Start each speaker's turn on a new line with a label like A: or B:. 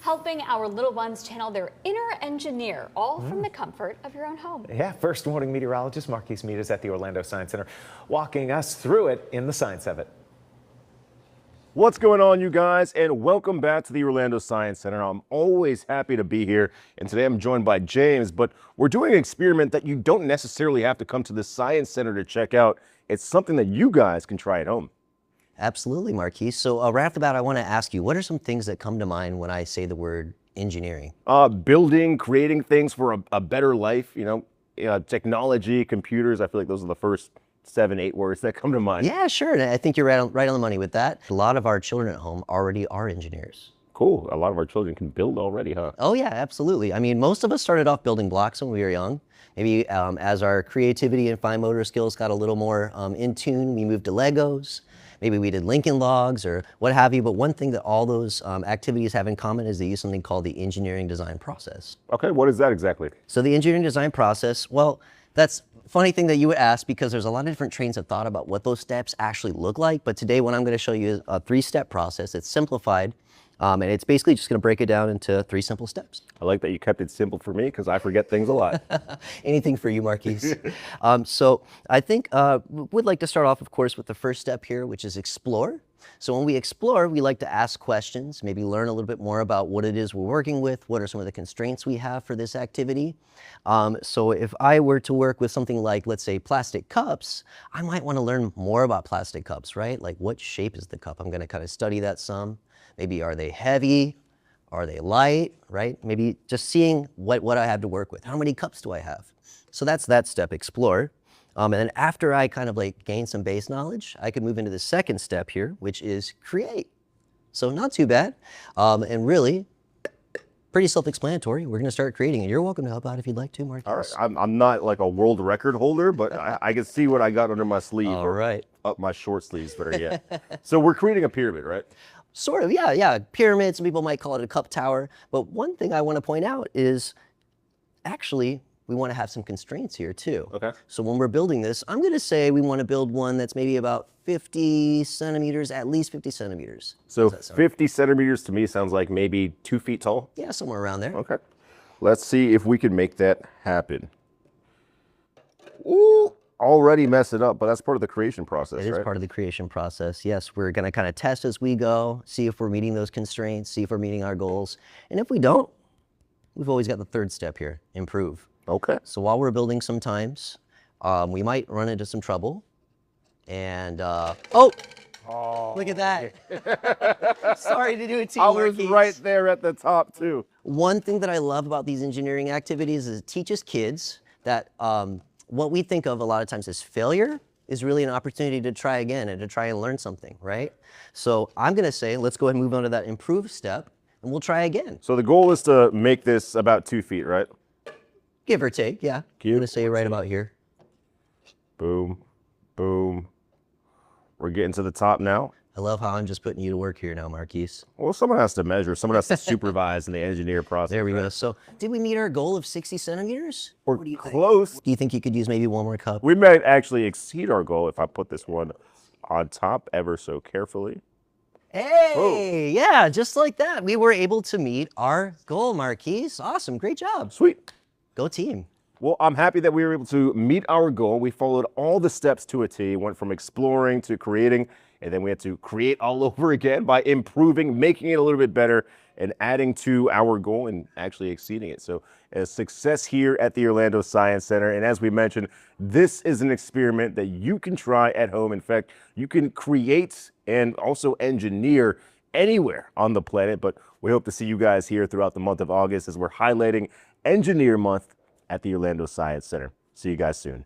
A: helping our little ones channel their inner engineer, all from the comfort of your own home.
B: Yeah, first warning meteorologist Marquise Meade is at the Orlando Science Center, walking us through it in the science of it.
C: What's going on, you guys, and welcome back to the Orlando Science Center. I'm always happy to be here, and today I'm joined by James, but we're doing an experiment that you don't necessarily have to come to the Science Center to check out. It's something that you guys can try at home.
D: Absolutely, Marquise. So right off the bat, I want to ask you, what are some things that come to mind when I say the word engineering?
C: Building, creating things for a better life, technology, computers. I feel like those are the first 7, 8 words that come to mind.
D: Yeah, sure. And I think you're right on the money with that. A lot of our children at home already are engineers.
C: Cool. A lot of our children can build already, huh?
D: Oh yeah, absolutely. I mean, most of us started off building blocks when we were young. Maybe as our creativity and fine motor skills got a little more in tune, we moved to Legos. Maybe we did Lincoln Logs or what have you. But one thing that all those activities have in common is they use something called the engineering design process.
C: Okay, what is that exactly?
D: So the engineering design process, well, that's a funny thing that you would ask because there's a lot of different trains of thought about what those steps actually look like. But today what I'm going to show you is a 3-step process. It's simplified. And it's basically just going to break it down into 3 simple steps.
C: I like that you kept it simple for me because I forget things a lot.
D: Anything for you, Marquise. So I think we'd like to start off, of course, with the first step here, which is explore. So when we explore, we like to ask questions, maybe learn a little bit more about what it is we're working with, what are some of the constraints we have for this activity. So if I were to work with something like, let's say, plastic cups, I might want to learn more about plastic cups, right? Like what shape is the cup? I'm going to kind of study that some. Maybe are they heavy? Are they light, right? Maybe just seeing what I have to work with. How many cups do I have? So that's that step, explore. And then after I kind of like gain some base knowledge, I could move into the second step here, which is create. So not too bad. And really, pretty self-explanatory. We're gonna start creating, and you're welcome to help out if you'd like to, Marcus.
C: All right, I'm not like a world record holder, but I can see what I got under my sleeve.
D: All right.
C: Up my short sleeves, better yet. So we're creating a pyramid, right?
D: Sort of, yeah. Pyramid, some people might call it a cup tower. But one thing I want to point out is actually we want to have some constraints here too.
C: Okay.
D: So when we're building this, I'm going to say we want to build one that's maybe about 50 centimeters, at least 50 centimeters.
C: So 50 centimeters to me sounds like maybe 2 feet tall.
D: Yeah, somewhere around there.
C: Okay. Let's see if we can make that happen. Ooh. Already mess it up, but that's part of the creation process,
D: It is
C: right?
D: part of the creation process. Yes, we're going to kind of test as we go, see if we're meeting those constraints, see if we're meeting our goals. And if we don't, we've always got the third step here, improve.
C: Okay.
D: So while we're building sometimes, we might run into some trouble. And, oh, look at that. Sorry to do it to you,
C: I was
D: Marquise.
C: right there at the top, too.
D: One thing that I love about these engineering activities is it teaches kids that what we think of a lot of times as failure is really an opportunity to try again and to try and learn something, right? So I'm going to say, let's go ahead and move on to that improve step, and we'll try again.
C: So the goal is to make this about 2 feet, right?
D: Give or take, yeah.
C: Give
D: I'm going to say right about here.
C: Boom, boom. We're getting to the top now.
D: I love how I'm just putting you to work here now, Marquise.
C: Well, someone has to measure. Someone has to supervise in the engineer process.
D: There we go. So did we meet our goal of 60 centimeters?
C: We're
D: What do you think?
C: close.
D: Do you think you could use maybe one more cup?
C: We might actually exceed our goal if I put this one on top ever so carefully.
D: Hey, yeah, just like that. We were able to meet our goal, Marquise. Awesome, great job.
C: Sweet.
D: Go team.
C: Well, I'm happy that we were able to meet our goal. We followed all the steps to a T, went from exploring to creating, and then we had to create all over again by improving, making it a little bit better, and adding to our goal and actually exceeding it. So a success here at the Orlando Science Center. And as we mentioned, this is an experiment that you can try at home. In fact, you can create and also engineer anywhere on the planet. But we hope to see you guys here throughout the month of August as we're highlighting Engineer Month at the Orlando Science Center. See you guys soon.